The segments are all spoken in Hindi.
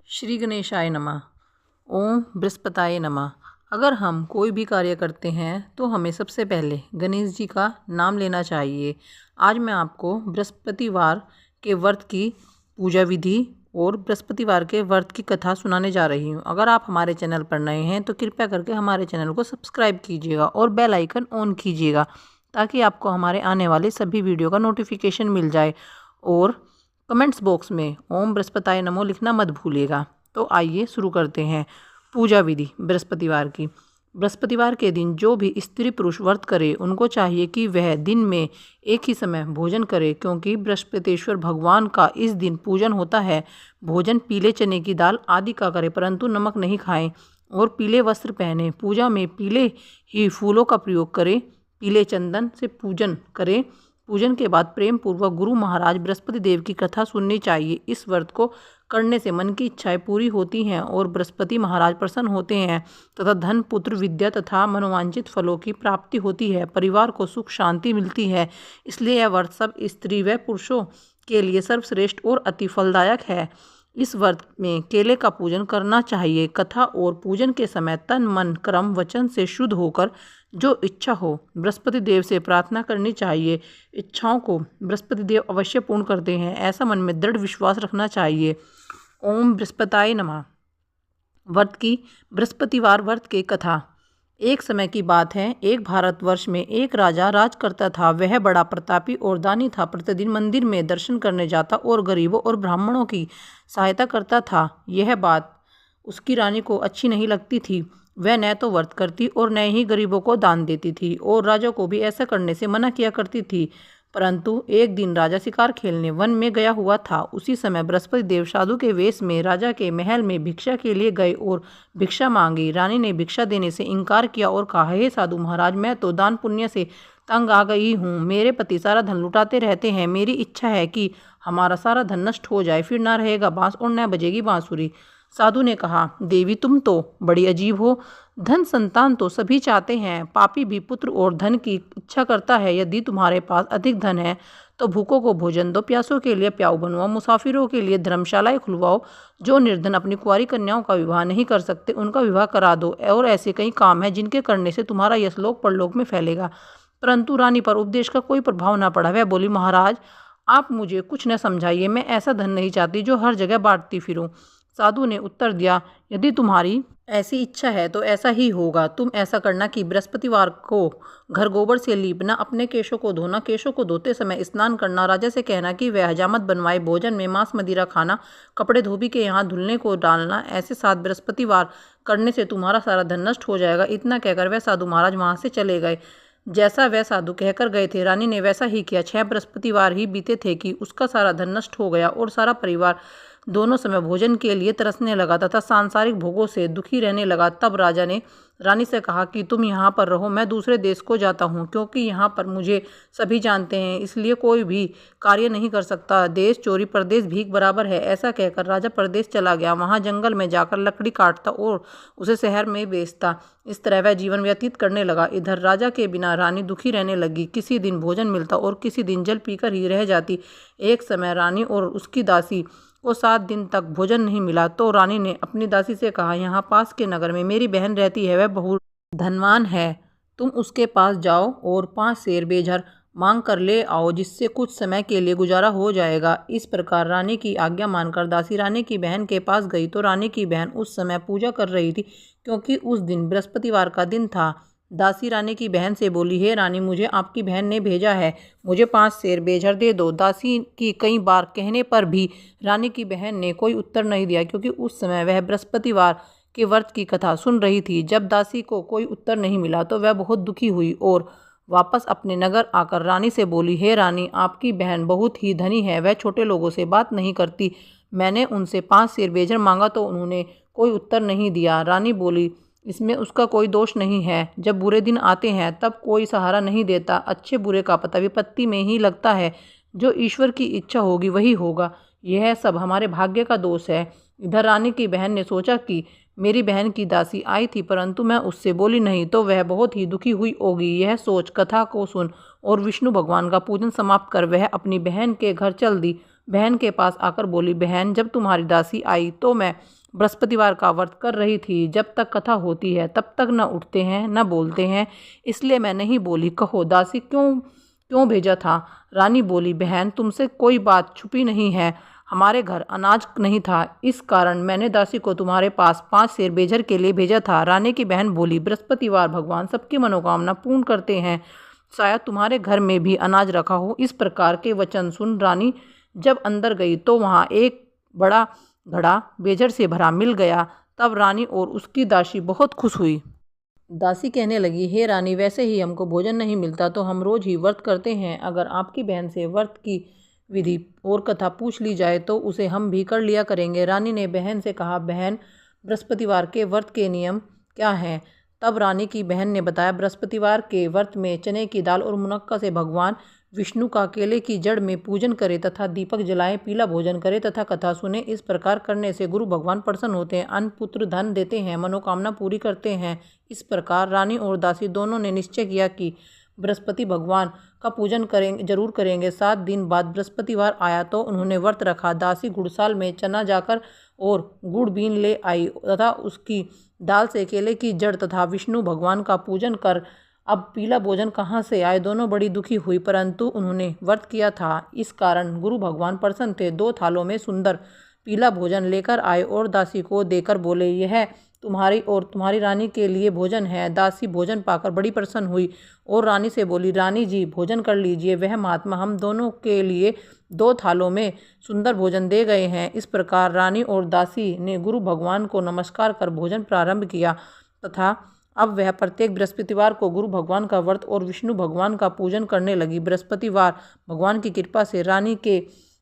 श्री गणेशाय नमः। ओम बृहस्पताय नमः। अगर हम कोई भी कार्य करते हैं तो हमें सबसे पहले गणेश जी का नाम लेना चाहिए। आज मैं आपको बृहस्पतिवार के व्रत की पूजा विधि और बृहस्पतिवार के व्रत की कथा सुनाने जा रही हूँ। अगर आप हमारे चैनल पर नए हैं तो कृपया करके हमारे चैनल को सब्सक्राइब कीजिएगा और बेल आइकन ऑन कीजिएगा ताकि आपको हमारे आने वाले सभी वीडियो का नोटिफिकेशन मिल जाए। और कमेंट्स बॉक्स में ओम बृहस्पताय नमो लिखना मत भूलिएगा। तो आइए शुरू करते हैं। पूजा विधि बृहस्पतिवार की। बृहस्पतिवार के दिन जो भी स्त्री पुरुष व्रत करे उनको चाहिए कि वह दिन में एक ही समय भोजन करे, क्योंकि बृहस्पतिश्वर भगवान का इस दिन पूजन होता है। भोजन पीले चने की दाल आदि का करे, परंतु नमक नहीं खाएं और पीले वस्त्र पहने। पूजा में पीले ही फूलों का प्रयोग करें। पीले चंदन से पूजन करें। पूजन के बाद प्रेम पूर्वक गुरु महाराज बृहस्पति देव की कथा सुननी चाहिए। इस व्रत को करने से मन की इच्छाएं पूरी होती हैं और बृहस्पति महाराज प्रसन्न होते हैं तथा धन पुत्र विद्या तथा मनोवांछित फलों की प्राप्ति होती है। परिवार को सुख शांति मिलती है। इसलिए यह व्रत सब स्त्री व पुरुषों के लिए सर्वश्रेष्ठ और अति फलदायक है। इस व्रत में केले का पूजन करना चाहिए। कथा और पूजन के समय तन मन कर्म वचन से शुद्ध होकर जो इच्छा हो बृहस्पति देव से प्रार्थना करनी चाहिए। इच्छाओं को बृहस्पति देव अवश्य पूर्ण करते हैं, ऐसा मन में दृढ़ विश्वास रखना चाहिए। ओम बृहस्पताय नमः। व्रत की बृहस्पतिवार व्रत की कथा। एक समय की बात है, एक भारतवर्ष में एक राजा राज करता था। वह बड़ा प्रतापी और दानी था। प्रतिदिन मंदिर में दर्शन करने जाता और गरीबों और ब्राह्मणों की सहायता करता था। यह बात उसकी रानी को अच्छी नहीं लगती थी। वह न तो व्रत करती और न ही गरीबों को दान देती थी और राजा को भी ऐसा करने से मना किया करती थी। परंतु एक दिन राजा शिकार खेलने वन में गया हुआ था। उसी समय बृहस्पति देव साधु के वेश में राजा के महल में भिक्षा के लिए गए और भिक्षा मांगी। रानी ने भिक्षा देने से इनकार किया और कहा, हे साधु महाराज, मैं तो दान पुण्य से तंग आ गई हूँ। मेरे पति सारा धन लुटाते रहते हैं। मेरी इच्छा है कि हमारा सारा धन नष्ट हो जाए, फिर ना रहेगा बांस और न बजेगी बांसुरी। साधु ने कहा, देवी तुम तो बड़ी अजीब हो। धन संतान तो सभी चाहते हैं, पापी भी पुत्र और धन की इच्छा करता है। यदि तुम्हारे पास अधिक धन है तो भूखों को भोजन दो, प्यासों के लिए प्याऊ बनवाओ, मुसाफिरों के लिए धर्मशालाएं खुलवाओ। जो निर्धन अपनी कुंवारी कन्याओं का विवाह नहीं कर सकते उनका विवाह करा दो। और ऐसे कई काम हैं जिनके करने से तुम्हारा यश लोक परलोक में फैलेगा। परंतु रानी पर उपदेश का कोई प्रभाव न पड़ा। वह बोली, महाराज आप मुझे कुछ न समझाइए, मैं ऐसा धन नहीं चाहती जो हर जगह बांटती फिरूं। साधु ने उत्तर दिया, यदि तुम्हारी ऐसी इच्छा है तो ऐसा ही होगा। तुम ऐसा करना कि बृहस्पतिवार को घर गोबर से लीपना, अपने केशों को धोना, केशों को धोते समय स्नान करना, राजा से कहना कि वह हजामत बनवाए, भोजन में मांस मदिरा खाना, कपड़े धोबी के यहाँ धुलने को डालना। ऐसे 7 बृहस्पतिवार करने से तुम्हारा सारा धन नष्ट हो जाएगा। इतना कहकर वह साधु महाराज वहाँ से चले गए। जैसा वह साधु कहकर गए थे, रानी ने वैसा ही किया। 6 बृहस्पतिवार ही बीते थे कि उसका सारा धन नष्ट हो गया और सारा परिवार दोनों समय भोजन के लिए तरसने लगा तथा सांसारिक भोगों से दुखी रहने लगा। तब राजा ने रानी से कहा कि तुम यहाँ पर रहो, मैं दूसरे देश को जाता हूँ, क्योंकि यहाँ पर मुझे सभी जानते हैं, इसलिए कोई भी कार्य नहीं कर सकता। देश चोरी परदेश भीख बराबर है। ऐसा कहकर राजा परदेश चला गया। वहाँ जंगल में जाकर लकड़ी काटता और उसे शहर में बेचता। इस तरह वह जीवन व्यतीत करने लगा। इधर राजा के बिना रानी दुखी रहने लगी। किसी दिन भोजन मिलता और किसी दिन जल पीकर ही रह जाती। एक समय रानी और उसकी दासी को 7 दिन तक भोजन नहीं मिला तो रानी ने अपनी दासी से कहा, यहाँ पास के नगर में मेरी बहन रहती है, वह बहुत धनवान है। तुम उसके पास जाओ और 5 सेर बेझर मांग कर ले आओ, जिससे कुछ समय के लिए गुजारा हो जाएगा। इस प्रकार रानी की आज्ञा मानकर दासी रानी की बहन के पास गई तो रानी की बहन उस समय पूजा कर रही थी, क्योंकि उस दिन बृहस्पतिवार का दिन था। दासी रानी की बहन से बोली, हे रानी, मुझे आपकी बहन ने भेजा है, मुझे 5 सेर बेझर दे दो। दासी की कई बार कहने पर भी रानी की बहन ने कोई उत्तर नहीं दिया, क्योंकि उस समय वह बृहस्पतिवार के व्रत की कथा सुन रही थी। जब दासी को कोई उत्तर नहीं मिला तो वह बहुत दुखी हुई और वापस अपने नगर आकर रानी से बोली, हे रानी, आपकी बहन बहुत ही धनी है, वह छोटे लोगों से बात नहीं करती। मैंने उनसे 5 सेर बेझर मांगा तो उन्होंने कोई उत्तर नहीं दिया। रानी बोली, इसमें उसका कोई दोष नहीं है। जब बुरे दिन आते हैं तब कोई सहारा नहीं देता। अच्छे बुरे का पता विपत्ति में ही लगता है। जो ईश्वर की इच्छा होगी वही होगा। यह सब हमारे भाग्य का दोष है। इधर रानी की बहन ने सोचा कि मेरी बहन की दासी आई थी, परंतु मैं उससे बोली नहीं तो वह बहुत ही दुखी हुई होगी। यह सोच कथा को सुन और विष्णु भगवान का पूजन समाप्त कर वह अपनी बहन के घर चल दी। बहन के पास आकर बोली, बहन जब तुम्हारी दासी आई तो मैं बृहस्पतिवार का व्रत कर रही थी। जब तक कथा होती है तब तक न उठते हैं न बोलते हैं, इसलिए मैं नहीं बोली। कहो दासी क्यों क्यों भेजा था? रानी बोली, बहन तुमसे कोई बात छुपी नहीं है, हमारे घर अनाज नहीं था, इस कारण मैंने दासी को तुम्हारे पास 5 सेर बेझर के लिए भेजा था। रानी की बहन बोली, बृहस्पतिवार भगवान सबकी मनोकामना पूर्ण करते हैं, शायद तुम्हारे घर में भी अनाज रखा हो। इस प्रकार के वचन सुन रानी जब अंदर गई तो वहाँ एक बड़ा घड़ा बेझर से भरा मिल गया। तब रानी और उसकी दासी बहुत खुश हुई। दासी कहने लगी, हे रानी, वैसे ही हमको भोजन नहीं मिलता तो हम रोज ही व्रत करते हैं। अगर आपकी बहन से व्रत की विधि और कथा पूछ ली जाए तो उसे हम भी कर लिया करेंगे। रानी ने बहन से कहा, बहन बृहस्पतिवार के व्रत के नियम क्या हैं? तब रानी की बहन ने बताया, बृहस्पतिवार के व्रत में चने की दाल और मुनक्का से भगवान विष्णु का केले की जड़ में पूजन करे तथा दीपक जलाएं, पीला भोजन करे तथा कथा सुने। इस प्रकार करने से गुरु भगवान प्रसन्न होते हैं, अन्न पुत्र धन देते हैं, मनोकामना पूरी करते हैं। इस प्रकार रानी और दासी दोनों ने निश्चय किया कि बृहस्पति भगवान का पूजन करेंगे, जरूर करेंगे। 7 दिन बाद बृहस्पतिवार आया तो उन्होंने व्रत रखा। दासी गुड़साल में चना जाकर और गुड़ बीन ले आई तथा उसकी दाल से केले की जड़ तथा विष्णु भगवान का पूजन कर अब पीला भोजन कहाँ से आए? दोनों बड़ी दुखी हुई, परंतु उन्होंने व्रत किया था, इस कारण गुरु भगवान प्रसन्न थे। 2 थालों में सुंदर पीला भोजन लेकर आए और दासी को देकर बोले, यह तुम्हारी और तुम्हारी रानी के लिए भोजन है। दासी भोजन पाकर बड़ी प्रसन्न हुई और रानी से बोली, रानी जी भोजन कर लीजिए, वह महात्मा हम दोनों के लिए 2 थालों में सुंदर भोजन दे गए हैं। इस प्रकार रानी और दासी ने गुरु भगवान को नमस्कार कर भोजन प्रारंभ किया तथा अब वह प्रत्येक बृहस्पतिवार को गुरु भगवान का व्रत और विष्णु भगवान का पूजन करने लगी। बृहस्पतिवार भगवान की कृपा से रानी के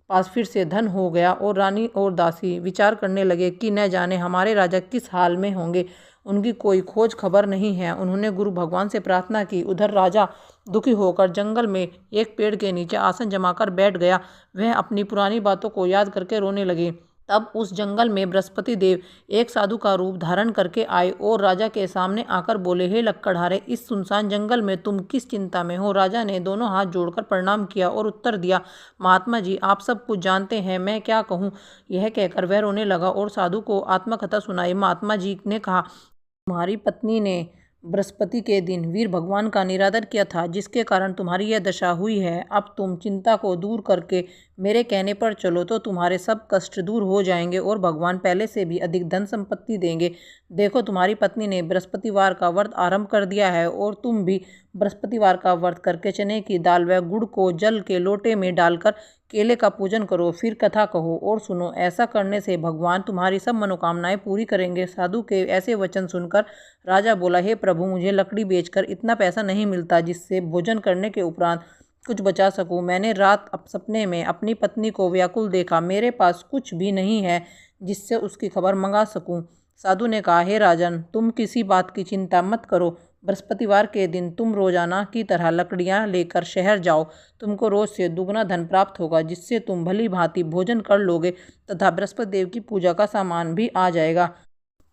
पास फिर से धन हो गया और रानी और दासी विचार करने लगे कि न जाने हमारे राजा किस हाल में होंगे, उनकी कोई खोज खबर नहीं है। उन्होंने गुरु भगवान से प्रार्थना की। उधर राजा दुखी होकर जंगल में एक पेड़ के नीचे आसन जमाकर बैठ गया। वह अपनी पुरानी बातों को याद करके रोने लगे। तब उस जंगल में बृहस्पति देव एक साधु का रूप धारण करके आए और राजा के सामने आकर बोले, हे लक्कड़हारे, इस सुनसान जंगल में तुम किस चिंता में हो? राजा ने दोनों हाथ जोड़कर प्रणाम किया और उत्तर दिया, महात्मा जी आप सब कुछ जानते हैं, मैं क्या कहूँ? यह कहकर वह रोने लगा और साधु को आत्मकथा सुनाई। महात्मा जी ने कहा, तुम्हारी पत्नी ने बृहस्पति के दिन वीर भगवान का निरादर किया था, जिसके कारण तुम्हारी यह दशा हुई है। अब तुम चिंता को दूर करके मेरे कहने पर चलो तो तुम्हारे सब कष्ट दूर हो जाएंगे और भगवान पहले से भी अधिक धन संपत्ति देंगे। देखो तुम्हारी पत्नी ने बृहस्पतिवार का व्रत आरंभ कर दिया है और तुम भी बृहस्पतिवार का व्रत करके चने की दाल व गुड़ को जल के लोटे में डालकर केले का पूजन करो, फिर कथा कहो और सुनो। ऐसा करने से भगवान तुम्हारी सब मनोकामनाएं पूरी करेंगे। साधु के ऐसे वचन सुनकर राजा बोला, हे प्रभु, मुझे लकड़ी बेचकर इतना पैसा नहीं मिलता जिससे भोजन करने के उपरांत कुछ बचा सकूं। मैंने रात सपने में अपनी पत्नी को व्याकुल देखा, मेरे पास कुछ भी नहीं है जिससे उसकी खबर मंगा सकूं। साधु ने कहा, हे राजन, तुम किसी बात की चिंता मत करो। बृहस्पतिवार के दिन तुम रोजाना की तरह लकड़ियां लेकर शहर जाओ, तुमको रोज से दुगना धन प्राप्त होगा, जिससे तुम भली भांति भोजन कर लोगे तथा बृहस्पति देव की पूजा का सामान भी आ जाएगा।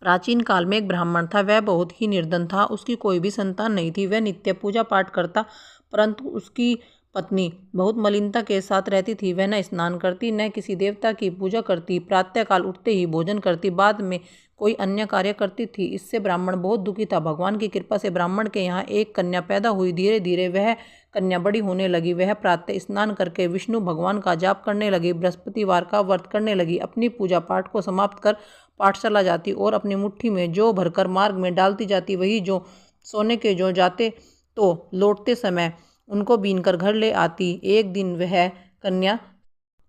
प्राचीन काल में एक ब्राह्मण था, वह बहुत ही निर्धन था, उसकी कोई भी संतान नहीं थी। वह नित्य पूजा पाठ करता, परंतु उसकी पत्नी बहुत मलिनता के साथ रहती थी। वह न स्नान करती, न किसी देवता की पूजा करती, प्रातःकाल उठते ही भोजन करती, बाद में कोई अन्य कार्य करती थी। इससे ब्राह्मण बहुत दुखी था। भगवान की कृपा से ब्राह्मण के यहाँ एक कन्या पैदा हुई। धीरे धीरे वह कन्या बड़ी होने लगी। वह प्रातः स्नान करके विष्णु भगवान का जाप करने लगी, बृहस्पतिवार का व्रत करने लगी, अपनी पूजा पाठ को समाप्त कर पाठशाला जाती और अपनी मुट्ठी में जो भरकर मार्ग में डालती जाती, वही जो सोने के जो जाते तो लौटते समय उनको बीनकर घर ले आती। एक दिन वह कन्या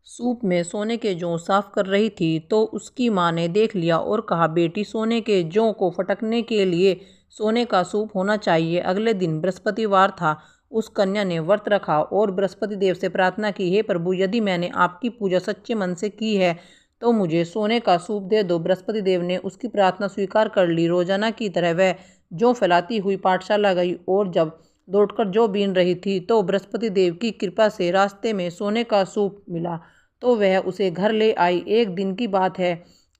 सूप में सोने के जौ साफ कर रही थी तो उसकी माँ ने देख लिया और कहा, बेटी, सोने के जौ को फटकने के लिए सोने का सूप होना चाहिए। अगले दिन बृहस्पतिवार था। उस कन्या ने व्रत रखा और बृहस्पति देव से प्रार्थना की, हे प्रभु, यदि मैंने आपकी पूजा सच्चे मन से की है तो मुझे सोने का सूप दे दो। बृहस्पति देव ने उसकी प्रार्थना स्वीकार कर ली। रोजाना की तरह वह जौ फैलाती हुई पाठशाला गई और जब लौटकर जौ बीन रही थी तो बृहस्पति देव की कृपा से रास्ते में सोने का सूप मिला तो वह उसे घर ले आई। एक दिन की बात है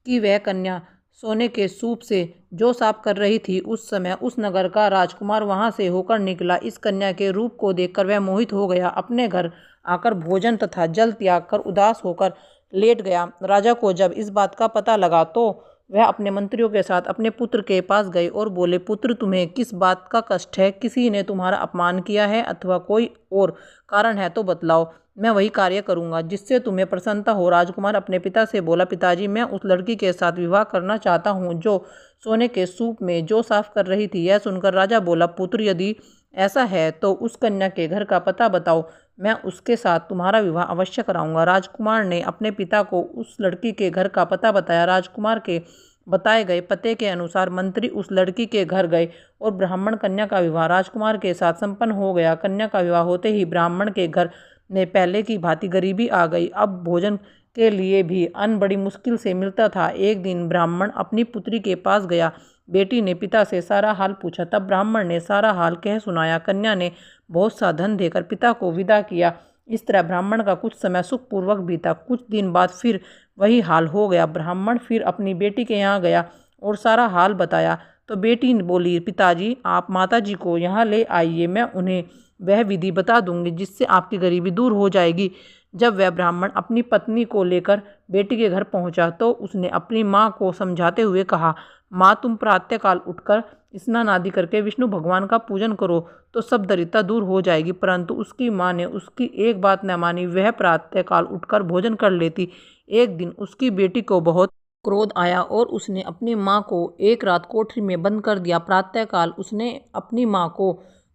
कि वह कन्या सोने के सूप से जौ साफ कर रही थी। उस समय उस नगर का राजकुमार वहां से होकर निकला। इस कन्या के रूप को देखकर वह मोहित हो गया। अपने घर आकर भोजन तथा जल त्याग कर उदास होकर लेट गया। राजा को जब इस बात का पता लगा तो वह अपने मंत्रियों के साथ अपने पुत्र के पास गए और बोले, पुत्र, तुम्हें किस बात का कष्ट है? किसी ने तुम्हारा अपमान किया है अथवा कोई और कारण है तो बतलाओ, मैं वही कार्य करूंगा जिससे तुम्हें प्रसन्नता हो। राजकुमार अपने पिता से बोला, पिताजी, मैं उस लड़की के साथ विवाह करना चाहता हूँ जो सोने के सूप में जौ साफ कर रही थी। यह सुनकर राजा बोला, पुत्र, यदि ऐसा है तो उस कन्या के घर का पता बताओ, मैं उसके साथ तुम्हारा विवाह अवश्य कराऊंगा। राजकुमार ने अपने पिता को उस लड़की के घर का पता बताया। राजकुमार के बताए गए पते के अनुसार मंत्री उस लड़की के घर गए और ब्राह्मण कन्या का विवाह राजकुमार के साथ संपन्न हो गया। कन्या का विवाह होते ही ब्राह्मण के घर में पहले की भांति गरीबी आ गई। अब भोजन के लिए भी अन्न बड़ी मुश्किल से मिलता था। एक दिन ब्राह्मण अपनी पुत्री के पास गया। बेटी ने पिता से सारा हाल पूछा। तब ब्राह्मण ने सारा हाल कह सुनाया। कन्या ने बहुत सा धन देकर पिता को विदा किया। इस तरह ब्राह्मण का कुछ समय सुखपूर्वक बीता। कुछ दिन बाद फिर वही हाल हो गया। ब्राह्मण फिर अपनी बेटी के यहाँ गया और सारा हाल बताया तो बेटी बोली, पिताजी, आप माताजी को यहाँ ले आइए, मैं उन्हें वह विधि बता दूंगी जिससे आपकी गरीबी दूर हो जाएगी। जब वह ब्राह्मण अपनी पत्नी को लेकर बेटी के घर पहुंचा तो उसने अपनी माँ को समझाते हुए कहा, माँ, तुम प्रातःकाल उठकर स्नान आदि करके विष्णु भगवान का पूजन करो तो सब दरिद्रता दूर हो जाएगी। परंतु उसकी माँ ने उसकी एक बात न मानी। वह प्रातःकाल उठकर भोजन कर लेती। एक दिन उसकी बेटी को बहुत क्रोध आया और उसने अपनी माँ को एक रात कोठरी में बंद कर दिया। प्रातःकाल उसने अपनी माँ को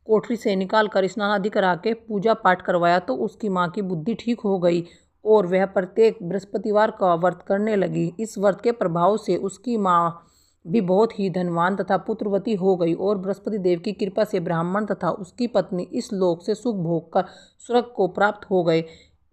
कोठरी से निकाल कर स्नान आदि करा के पूजा पाठ करवाया तो उसकी माँ की बुद्धि ठीक हो गई और वह प्रत्येक बृहस्पतिवार का व्रत करने लगी। इस व्रत के प्रभाव से उसकी माँ भी बहुत ही धनवान तथा पुत्रवती हो गई और बृहस्पति देव की कृपा से ब्राह्मण तथा उसकी पत्नी इस लोक से सुख भोग कर स्वर्ग को प्राप्त हो गए।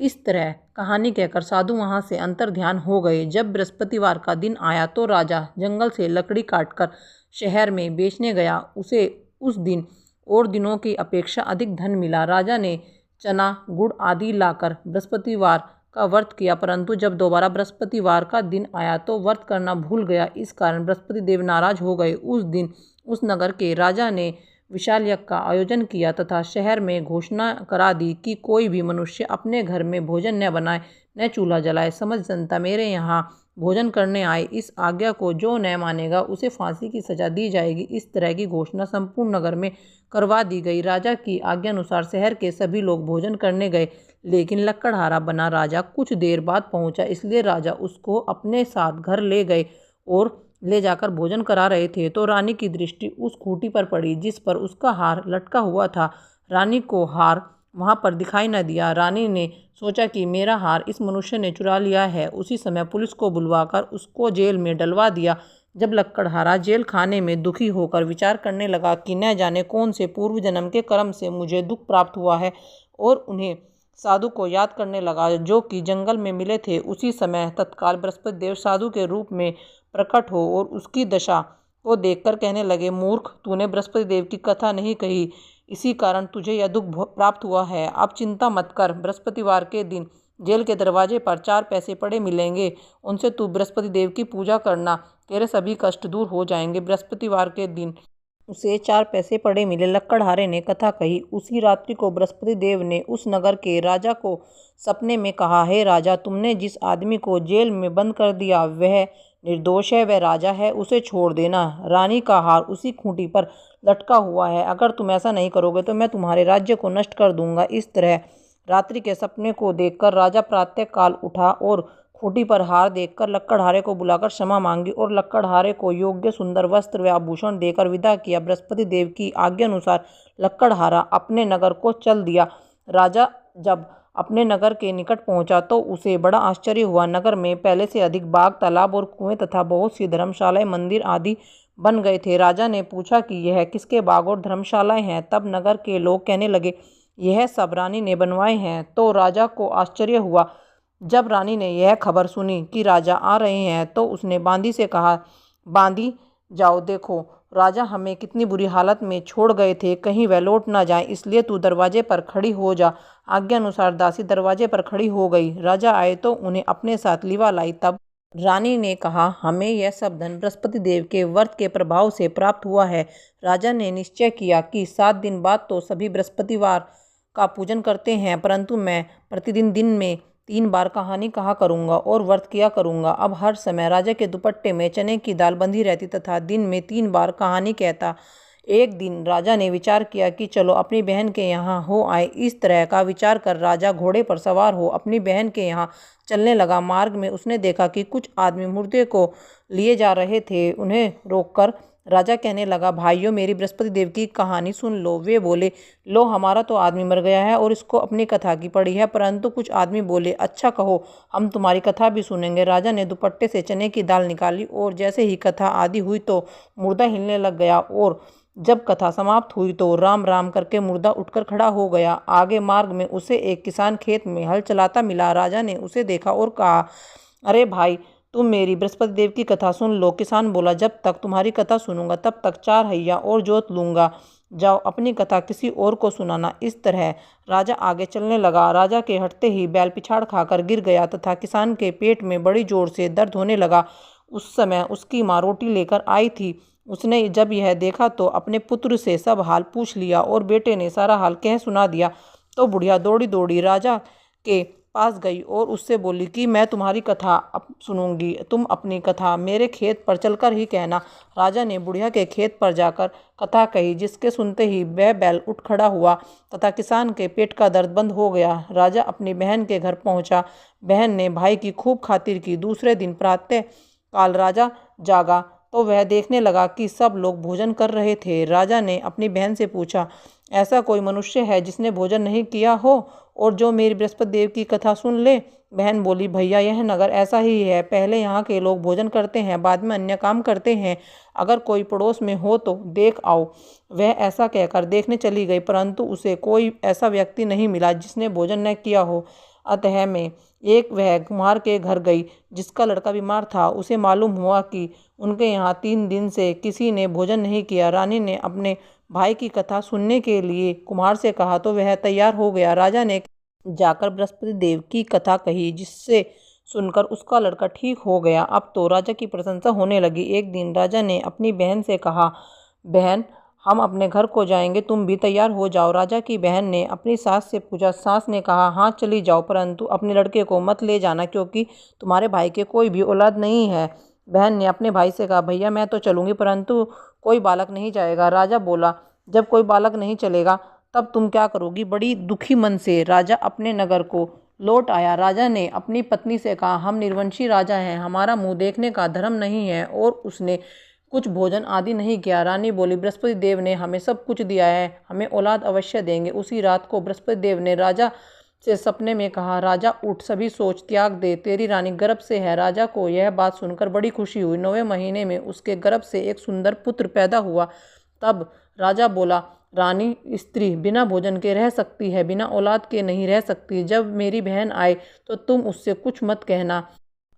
इस तरह कहानी कहकर साधु वहां से अंतर ध्यान हो गए। जब बृहस्पतिवार का दिन आया तो राजा जंगल से लकड़ी काटकर शहर में बेचने गया। उसे उस दिन और दिनों की अपेक्षा अधिक धन मिला। राजा ने चना, गुड़ आदि लाकर बृहस्पतिवार का व्रत किया, परंतु जब दोबारा बृहस्पतिवार का दिन आया तो व्रत करना भूल गया। इस कारण बृहस्पति देव नाराज हो गए। उस दिन उस नगर के राजा ने विशाल यज्ञ का आयोजन किया तथा शहर में घोषणा करा दी कि कोई भी मनुष्य अपने घर में भोजन न बनाए, न चूल्हा जलाए। समझ जनता मेरे यहाँ भोजन करने आए। इस आज्ञा को जो न मानेगा उसे फांसी की सजा दी जाएगी। इस तरह की घोषणा संपूर्ण नगर में करवा दी गई। राजा की आज्ञा अनुसार शहर के सभी लोग भोजन करने गए, लेकिन लकड़हारा बना राजा कुछ देर बाद पहुंचा, इसलिए राजा उसको अपने साथ घर ले गए और ले जाकर भोजन करा रहे थे तो रानी की दृष्टि उस खूंटी पर पड़ी जिस पर उसका हार लटका हुआ था। रानी को हार वहां पर दिखाई न दिया। रानी ने सोचा कि मेरा हार इस मनुष्य ने चुरा लिया है। उसी समय पुलिस को बुलवाकर उसको जेल में डलवा दिया। जब लकड़हारा जेल खाने में दुखी होकर विचार करने लगा कि न जाने कौन से पूर्व जन्म के कर्म से मुझे दुख प्राप्त हुआ है और उन्हें साधु को याद करने लगा जो कि जंगल में मिले थे, उसी समय तत्काल बृहस्पति देव साधु के रूप में प्रकट हो और उसकी दशा को देखकर कहने लगे, मूर्ख, तूने बृहस्पति देव की कथा नहीं कही, इसी कारण तुझे यह दुख प्राप्त हुआ है। अब चिंता मत कर, बृहस्पतिवार के दिन जेल के दरवाजे पर 4 पैसे पड़े मिलेंगे, उनसे तू बृहस्पति देव की पूजा करना, तेरे सभी कष्ट दूर हो जाएंगे। बृहस्पतिवार के दिन उसे 4 पैसे पड़े मिले। लकड़हारे ने कथा कही। उसी रात्रि को बृहस्पति देव ने उस नगर के राजा को सपने में कहा, हे राजा, तुमने जिस आदमी को जेल में बंद कर दिया वह निर्दोष है, वह राजा है, उसे छोड़ देना। रानी का हार उसी खूंटी पर लटका हुआ है। अगर तुम ऐसा नहीं करोगे तो मैं तुम्हारे राज्य को नष्ट कर दूंगा। इस तरह रात्रि के सपने को देखकर राजा प्रातःकाल उठा और खूंटी पर हार देखकर लकड़हारे को बुलाकर क्षमा मांगी और लकड़हारे को योग्य सुंदर वस्त्र व आभूषण देकर विदा किया। बृहस्पति देव की आज्ञा अनुसार लकड़हारा अपने नगर को चल दिया। राजा जब अपने नगर के निकट पहुंचा तो उसे बड़ा आश्चर्य हुआ। नगर में पहले से अधिक बाग, तालाब और कुएं तथा बहुत सी धर्मशालाएं, मंदिर आदि बन गए थे। राजा ने पूछा कि यह किसके बाग और धर्मशालाएं हैं? तब नगर के लोग कहने लगे, यह सब रानी ने बनवाए हैं। तो राजा को आश्चर्य हुआ। जब रानी ने यह खबर सुनी कि राजा आ रहे हैं तो उसने बांदी से कहा, बांदी, जाओ देखो राजा हमें कितनी बुरी हालत में छोड़ गए थे, कहीं वह लौट ना जाए, इसलिए तू दरवाजे पर खड़ी हो जा। आज्ञा अनुसार दासी दरवाजे पर खड़ी हो गई। राजा आए तो उन्हें अपने साथ लिवा लाई। तब रानी ने कहा, हमें यह सब धन बृहस्पति देव के व्रत के प्रभाव से प्राप्त हुआ है। राजा ने निश्चय किया कि 7 दिन बाद तो सभी बृहस्पतिवार का पूजन करते हैं, परंतु मैं प्रतिदिन दिन में 3 बार कहानी कहा करूँगा और व्रत किया करूँगा। अब हर समय राजा के दुपट्टे में चने की दाल बंधी रहती तथा दिन में 3 बार कहानी कहता। एक दिन राजा ने विचार किया कि चलो अपनी बहन के यहाँ हो आए। इस तरह का विचार कर राजा घोड़े पर सवार हो अपनी बहन के यहाँ चलने लगा। मार्ग में उसने देखा कि कुछ आदमी मुर्दे को लिए जा रहे थे। उन्हें रोककर राजा कहने लगा, भाइयों, मेरी बृहस्पति देव की कहानी सुन लो। वे बोले, लो, हमारा तो आदमी मर गया है और इसको अपनी कथा की पड़ी है। परंतु कुछ आदमी बोले, अच्छा कहो, हम तुम्हारी कथा भी सुनेंगे। राजा ने दुपट्टे से चने की दाल निकाली और जैसे ही कथा आदि हुई तो मुर्दा हिलने लग गया और जब कथा समाप्त हुई तो राम राम करके मुर्दा उठकर खड़ा हो गया। आगे मार्ग में उसे एक किसान खेत में हल चलाता मिला। राजा ने उसे देखा और कहा, अरे भाई, तुम मेरी बृहस्पति देव की कथा सुन लो। किसान बोला, जब तक तुम्हारी कथा सुनूंगा तब तक 4 हैया और जोत लूंगा। जाओ, अपनी कथा किसी और को सुनाना। इस तरह राजा आगे चलने लगा। राजा के हटते ही बैल पिछाड़ खाकर गिर गया तथा किसान के पेट में बड़ी जोर से दर्द होने लगा। उस समय उसकी माँ रोटी लेकर आई थी। उसने जब यह देखा तो अपने पुत्र से सब हाल पूछ लिया और बेटे ने सारा हाल कह सुना दिया। तो बुढ़िया दौड़ी दौड़ी राजा के पास गई और उससे बोली कि मैं तुम्हारी कथा अब सुनूंगी, तुम अपनी कथा मेरे खेत पर चलकर ही कहना। राजा ने बुढ़िया के खेत पर जाकर कथा कही, जिसके सुनते ही वह बैल उठ खड़ा हुआ तथा किसान के पेट का दर्द बंद हो गया। राजा अपनी बहन के घर पहुंचा। बहन ने भाई की खूब खातिर की। दूसरे दिन प्रातः काल राजा जागा तो वह देखने लगा कि सब लोग भोजन कर रहे थे। राजा ने अपनी बहन से पूछा, ऐसा कोई मनुष्य है जिसने भोजन नहीं किया हो और जो मेरी बृहस्पति देव की कथा सुन ले? बहन बोली, भैया, यह नगर ऐसा ही है। पहले यहाँ के लोग भोजन करते हैं, बाद में अन्य काम करते हैं। अगर कोई पड़ोस में हो तो देख आओ। वह ऐसा कहकर देखने चली गई, परंतु उसे कोई ऐसा व्यक्ति नहीं मिला जिसने भोजन न किया हो। अतः में एक वह कुम्हार के घर गई जिसका लड़का बीमार था। उसे मालूम हुआ कि उनके यहाँ 3 दिन से किसी ने भोजन नहीं किया। रानी ने अपने भाई की कथा सुनने के लिए कुम्हार से कहा तो वह तैयार हो गया। राजा ने जाकर बृहस्पति देव की कथा कही, जिससे सुनकर उसका लड़का ठीक हो गया। अब तो राजा की प्रशंसा होने लगी। एक दिन राजा ने अपनी बहन से कहा, बहन, हम अपने घर को जाएंगे, तुम भी तैयार हो जाओ। राजा की बहन ने अपनी सास से पूछा। सास ने कहा, हाँ, चली जाओ, परंतु अपने लड़के को मत ले जाना, क्योंकि तुम्हारे भाई के कोई भी औलाद नहीं है। बहन ने अपने भाई से कहा, भैया, मैं तो चलूंगी, परंतु कोई बालक नहीं जाएगा। राजा बोला, जब कोई बालक नहीं चलेगा तब तुम क्या करोगी? बड़ी दुखी मन से राजा अपने नगर को लौट आया। राजा ने अपनी पत्नी से कहा, हम निर्वंशी राजा हैं, हमारा मुंह देखने का धर्म नहीं है। और उसने कुछ भोजन आदि नहीं किया। रानी बोली, बृहस्पति देव ने हमें सब कुछ दिया है, हमें औलाद अवश्य देंगे। उसी रात को बृहस्पति देव ने राजा से सपने में कहा, राजा उठ, सभी सोच त्याग दे, तेरी रानी गर्भ से है। राजा को यह बात सुनकर बड़ी खुशी हुई। 9वें महीने में उसके गर्भ से एक सुंदर पुत्र पैदा हुआ। तब राजा बोला, रानी स्त्री बिना भोजन के रह सकती है, बिना औलाद के नहीं रह सकती। जब मेरी बहन आए तो तुम उससे कुछ मत कहना।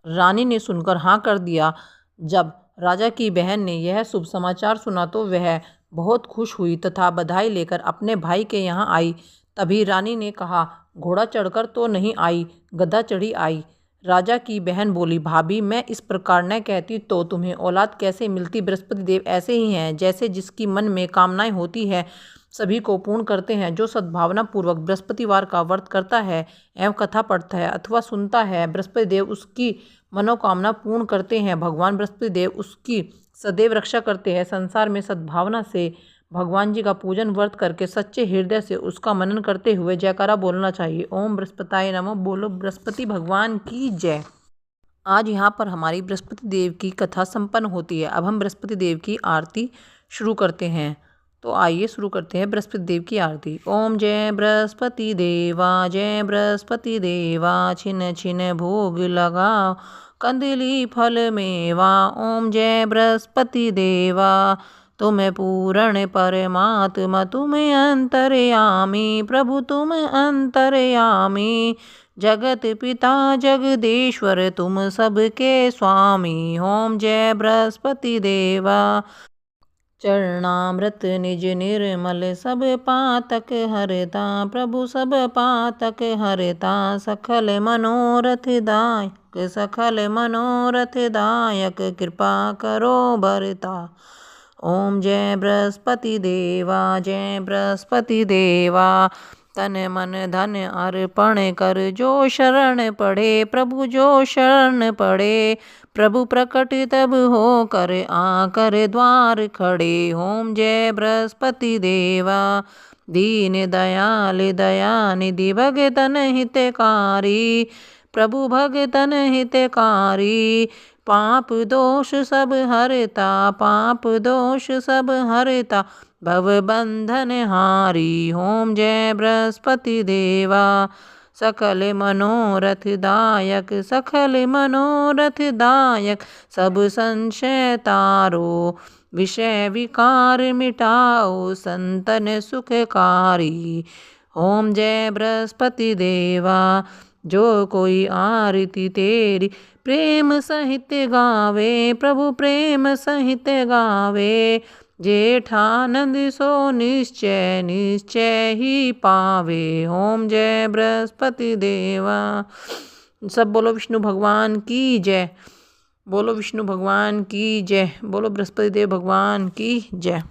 रानी ने सुनकर हाँ कर दिया। जब राजा की बहन ने यह शुभ समाचार सुना तो वह बहुत खुश हुई तथा बधाई लेकर अपने भाई के यहाँ आई। तभी रानी ने कहा, घोड़ा चढ़कर तो नहीं आई, गधा चढ़ी आई। राजा की बहन बोली, भाभी, मैं इस प्रकार न कहती तो तुम्हें औलाद कैसे मिलती? बृहस्पति देव ऐसे ही हैं, जैसे जिसकी मन में कामनाएं होती है सभी को पूर्ण करते हैं। जो सद्भावना पूर्वक बृहस्पतिवार का व्रत करता है एवं कथा पढ़ता है अथवा सुनता है, बृहस्पति देव उसकी मनोकामना पूर्ण करते हैं। भगवान बृहस्पति देव उसकी सदैव रक्षा करते हैं। संसार में सद्भावना से भगवान जी का पूजन व्रत करके सच्चे हृदय से उसका मनन करते हुए जयकारा बोलना चाहिए। ओम बृहस्पताय नमः। बोलो बृहस्पति भगवान की जय। आज यहाँ पर हमारी बृहस्पति देव की कथा संपन्न होती है। अब हम बृहस्पति देव की आरती शुरू करते हैं। तो आइए शुरू करते हैं बृहस्पति देव की आरती। ओम जय बृहस्पति देवा, जय बृहस्पति देवा, छिन छिन भोग लगाओ, कंदली फल मेवा। ओम जय बृहस्पति देवा, तुम पूर्ण परमात्मा, तुम अंतर्यामी, प्रभु तुम अंतर्यामी, जगत पिता जगदीश्वर, तुम सबके स्वामी। ओम जय बृहस्पति देवा। चरणामृत निज निर्मल, सब पातक हरता, प्रभु सब पातक हरता, सकल मनोरथ दायक, सकल मनोरथ दायक, कृपा करो भरता। ओम जय बृहस्पति देवा, जय बृहस्पति देवा, तन मन धन अर्पण कर जो शरण पड़े, प्रभु जो शरण पड़े। प्रभु प्रकट तब हो कर आकर द्वार खड़े, ओम जय बृहस्पति देवा। दीन दयाल दयानिधि भगतन हितकारी, प्रभु भगतन हितकारी। पाप दोष सब हरता, पाप दोष सब हरता, भव बंधन हारी। ओम जय बृहस्पति देवा। सकल मनोरथ दायक, सकल मनोरथ दायक, सब संशय तारो। विषय विकार मिटाओ, संतन सुखकारी। ओम जय बृहस्पति देवा। जो कोई आरती तेरी प्रेम सहित गावे, प्रभु प्रेम सहित गावे। जेठानंद सो निश्चय निश्चय ही पावे। ओम जय बृहस्पति देवा। सब बोलो विष्णु भगवान की जय, बोलो विष्णु भगवान की जय, बोलो बृहस्पति देव भगवान की जय।